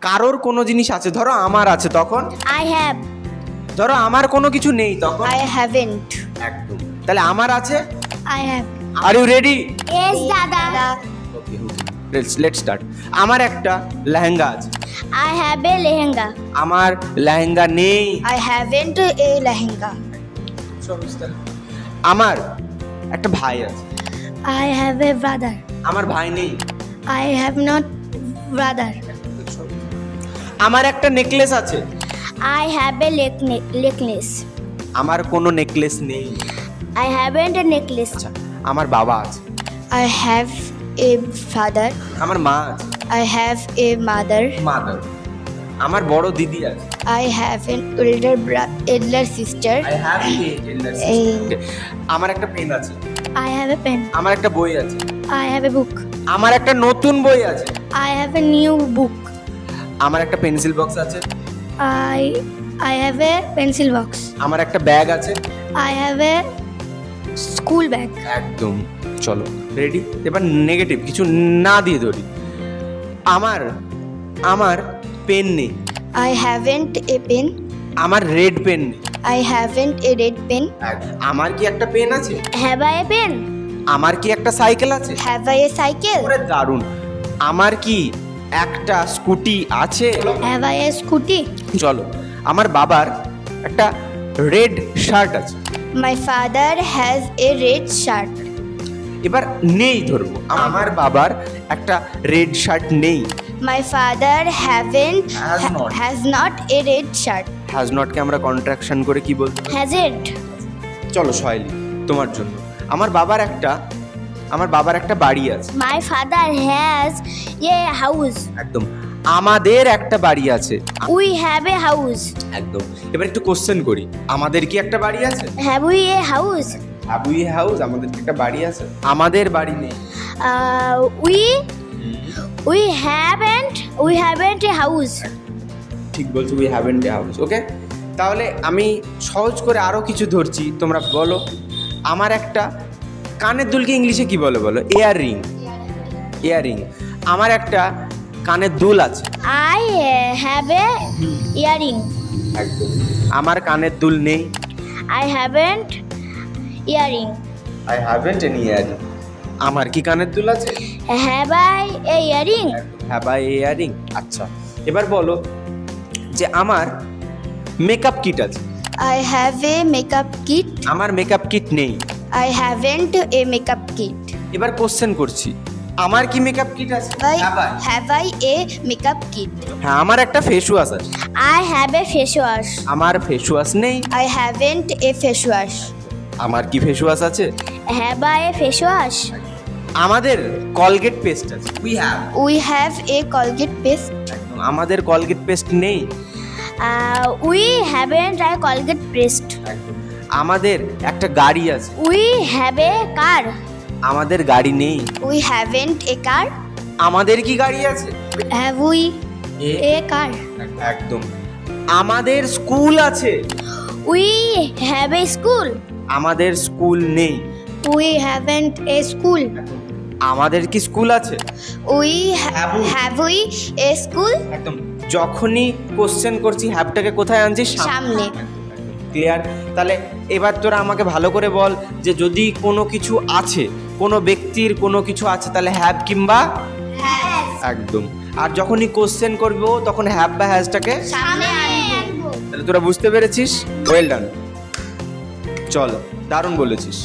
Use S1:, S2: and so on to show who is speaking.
S1: কারোর কোনো জিনিস আছে, ধরো আমার আছে তখন,
S2: I have.
S1: ধরো আমার কোনো কিছু নেই তখন,
S2: I haven't.
S1: একদম। তাহলে আমার আছে,
S2: I have.
S1: Are you ready?
S2: Yes, Dada.
S1: Okay, let's start. আমার একটা লেহেঙ্গা আছে।
S2: I have a lehenga.
S1: আমার লেহেঙ্গা নেই।
S2: I haven't a lehenga.
S1: আমার একটা ভাই আছে।
S2: I have a brother.
S1: আমার ভাই নেই।
S2: I have not brother.
S1: আমার একটা নেকলেস আছে।
S2: I have a necklace.
S1: আমার কোনো নেকলেস নেই।
S2: I haven't a necklace.
S1: আচ্ছা, আমার বাবা আছে।
S2: I have a father.
S1: আমার মা আছে।
S2: I have a mother.
S1: Mother. আমার বড় দিদি আছে।
S2: I have an elder sister.
S1: I have আমার একটা পেন আছে।
S2: I have a pen.
S1: আমার একটা বই আছে।
S2: I have a book.
S1: আমার একটা নতুন বই আছে।
S2: I have a new book.
S1: আমার একটা পেন্সিল বক্স আছে।
S2: I have a pencil box.
S1: আমার একটা ব্যাগ আছে।
S2: I have a school bag.
S1: একদম। চলো রেডি, এবার নেগেটিভ কিছু না দিয়ে ধরি। আমার আমার পেন নেই।
S2: I haven't a pen.
S1: আমার রেড পেন নেই।
S2: I haven't a red pen.
S1: আমার কি একটা পেন আছে?
S2: Have I a pen?
S1: আমার কি একটা সাইকেল আছে?
S2: Have I a cycle?
S1: ওরে দারুণ। আমার কি একটা স্কুটি আছে?
S2: Have I a scooty?
S1: চলো, আমার বাবার একটা রেড শার্ট আছে।
S2: My father has a red shirt.
S1: এবার নেই ধরবো, আমার বাবার একটা রেড শার্ট নেই।
S2: My father has not a red shirt.
S1: Has নটকে আমরা কন্ট্রাকশন করে কি বলবো?
S2: Has it?
S1: চলো সয়লি, তোমার জন্য। আমার বাবার একটা বাড়ি আছে।
S2: My father has a house.
S1: একদম। আমাদের একটা বাড়ি আছে।
S2: We have a house.
S1: একদম। এবার একটু কোশ্চেন করি, আমাদের কি একটা বাড়ি আছে?
S2: Have we a house?
S1: Have we house? আমাদের কি একটা বাড়ি আছে? আমাদের বাড়ি নেই।
S2: We haven't a house.
S1: ঠিক বলছো, উই হ্যাভেন্ট এ হাউস। ওকে, তাহলে আমি সহজ করে আরও কিছু ধরছি, তোমরা বলো। আমার একটা কানের দুলকে ইংলিশে কি বলে বলো? ইয়াররিং। ইয়াররিং। আমার একটা কানের দুল আছে।
S2: I have a earring.
S1: একদম। আমার কানের দুল নেই।
S2: I haven't earring.
S1: I haven't any earring. আমার কি কানের দুল আছে?
S2: Have I a earring?
S1: Have I earring. আচ্ছা, এবার বলো যে আমার মেকআপ কিট আছে।
S2: I have a makeup kit.
S1: আমার মেকআপ কিট নেই।
S2: I haven't a makeup kit.
S1: এবার কোশ্চেন করছি, আমার কি মেকআপ কিট আছে?
S2: Have I a makeup kit?
S1: হ্যাঁ, আমার একটা ফেস ওয়াশ আছে।
S2: I have a face wash.
S1: আমার ফেস ওয়াশ নেই।
S2: I haven't a face wash.
S1: আমার কি ফেস ওয়াশ আছে?
S2: Have I a face wash?
S1: আমাদের কলগেট পেস্ট আছে।
S2: We have a Colgate paste.
S1: আমাদের কলগেট পেস্ট নেই।
S2: We haven't a Colgate paste.
S1: আমাদের একটা গাড়ি আছে।
S2: We have a car.
S1: আমাদের গাড়ি নেই।
S2: We haven't a car.
S1: আমাদের কি গাড়ি আছে?
S2: Have we a car?
S1: একদম। আমাদের স্কুল আছে।
S2: We have a school.
S1: আমাদের স্কুল নেই।
S2: We haven't a school.
S1: আমাদের কি স্কুল আছে?
S2: Have we a school?
S1: একদম। যখনই কোশ্চেন করছি হ্যাভটাকে কোথায় আনছি?
S2: সামনে।
S1: ক্লিয়ার? তাহলে এবার তোরা আমাকে ভালো করে বল যে যদি কোনো কিছু আছে, কোনো ব্যক্তির কোনো কিছু আছে, তাহলে হ্যাভ কিংবা একদম। আর যখনই কোশ্চেন করবো তখন হ্যাভ বা হ্যাজটাকে
S2: সামনে আনবো।
S1: তাহলে তোরা বুঝতে পেরেছিস? Well done. চল, দারুণ বলেছিস।